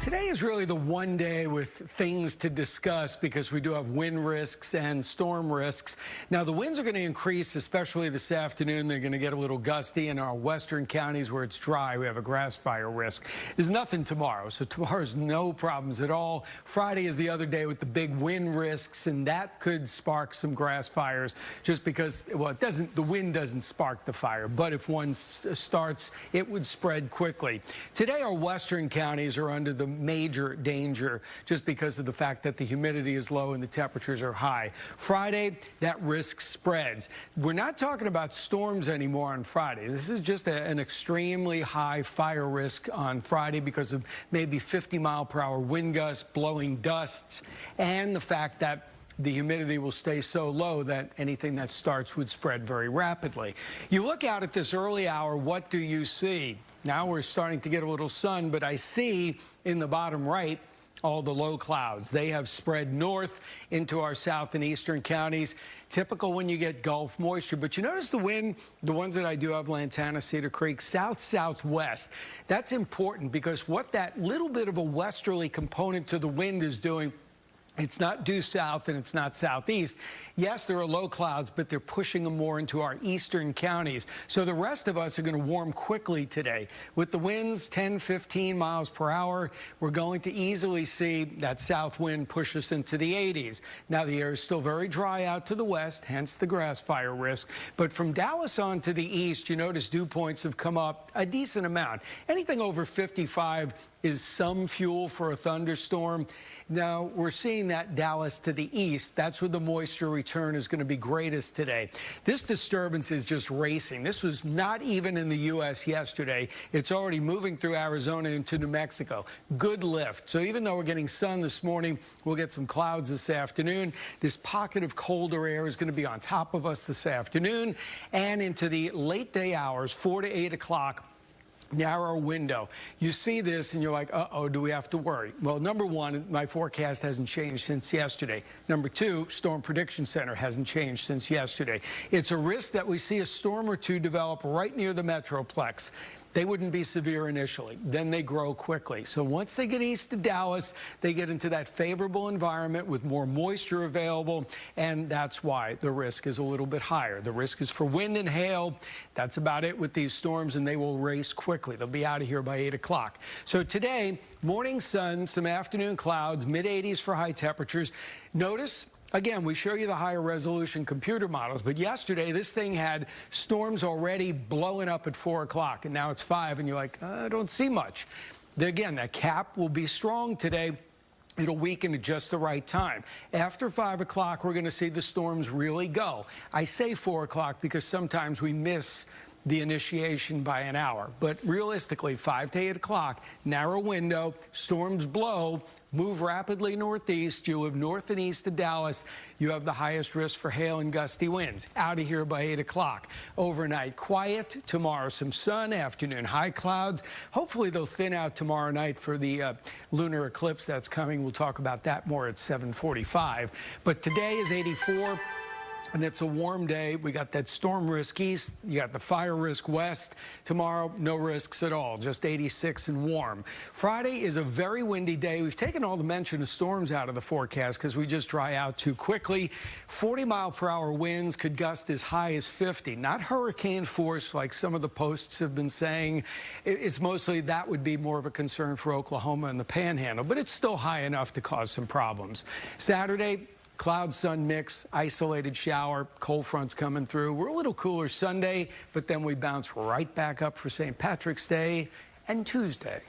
Today is really the one day with things to discuss because we do have wind risks and storm risks. Now, the winds are going to increase, especially this afternoon. They're going to get a little gusty in our western counties where it's dry. We have a grass fire risk. There's nothing tomorrow, so tomorrow's no problems at all. Friday is the other day with the big wind risks, and that could spark some grass fires just because, well, the wind doesn't spark the fire, but if one starts, it would spread quickly. Today, our western counties are under the major danger just because of the fact that the humidity is low and the temperatures are high. Friday, that risk spreads. We're not talking about storms anymore on Friday. This is just an extremely high fire risk on Friday because of maybe 50-mile-per-hour wind gusts, blowing dusts, and the fact that the humidity will stay so low that anything that starts would spread very rapidly. You look out at this early hour, what do you see? Now we're starting to get a little sun, but I see in the bottom right all the low clouds. They have spread north into our south and eastern counties. Typical when you get Gulf moisture. But you notice the wind, the ones that I do have, Lantana, Cedar Creek, south-southwest. That's important because what that little bit of a westerly component to the wind is doing, it's not due south and it's not southeast. Yes, there are low clouds, but they're pushing them more into our eastern counties. So the rest of us are going to warm quickly today. With the winds 10, 15 miles per hour, we're going to easily see that south wind push us into the 80s. Now, the air is still very dry out to the west, hence the grass fire risk. But from Dallas on to the east, you notice dew points have come up a decent amount. Anything over 55 is some fuel for a thunderstorm. Now, we're seeing that Dallas to the east. That's where the moisture return is going to be greatest today. This disturbance is just racing. This was not even in the U.S. yesterday. It's already moving through Arizona into New Mexico. Good lift. So even though we're getting sun this morning, we'll get some clouds this afternoon. This pocket of colder air is going to be on top of us this afternoon and into the late day hours, 4 to 8 o'clock. Narrow window. You see this and you're like, uh-oh, do we have to worry? Well, number one, my forecast hasn't changed since yesterday. Number two, Storm Prediction Center hasn't changed since yesterday. It's a risk that we see a storm or two develop right near the Metroplex. They wouldn't be severe initially. Then they grow quickly. So once they get east of Dallas, they get into that favorable environment with more moisture available, and that's why the risk is a little bit higher. The risk is for wind and hail. That's about it with these storms, and they will race quickly. They'll be out of here by 8 o'clock. So today, morning sun, some afternoon clouds, mid-80s for high temperatures. Notice, again, we show you the higher resolution computer models, but yesterday this thing had storms already blowing up at 4 o'clock, and now it's 5, and you're like, I don't see much. Again, that cap will be strong today. It'll weaken at just the right time. After 5 o'clock, we're going to see the storms really go. I say 4 o'clock because sometimes we miss the initiation by an hour. But realistically, 5 to 8 o'clock, narrow window, storms blow, move rapidly northeast. You live north and east of Dallas. You have the highest risk for hail and gusty winds. Out of here by 8 o'clock. Overnight, quiet. Tomorrow, some sun. Afternoon, high clouds. Hopefully, they'll thin out tomorrow night for the lunar eclipse that's coming. We'll talk about that more at 7:45. But today is 84. And it's a warm day. We got that storm risk east. You got the fire risk west. Tomorrow, no risks at all, just 86 and warm. Friday is a very windy day. We've taken all the mention of storms out of the forecast because we just dry out too quickly. 40-mile-per-hour winds could gust as high as 50. Not hurricane force like some of the posts have been saying. It's mostly that would be more of a concern for Oklahoma and the Panhandle, but it's still high enough to cause some problems. Saturday, cloud-sun mix, isolated shower, cold fronts coming through. We're a little cooler Sunday, but then we bounce right back up for St. Patrick's Day and Tuesday.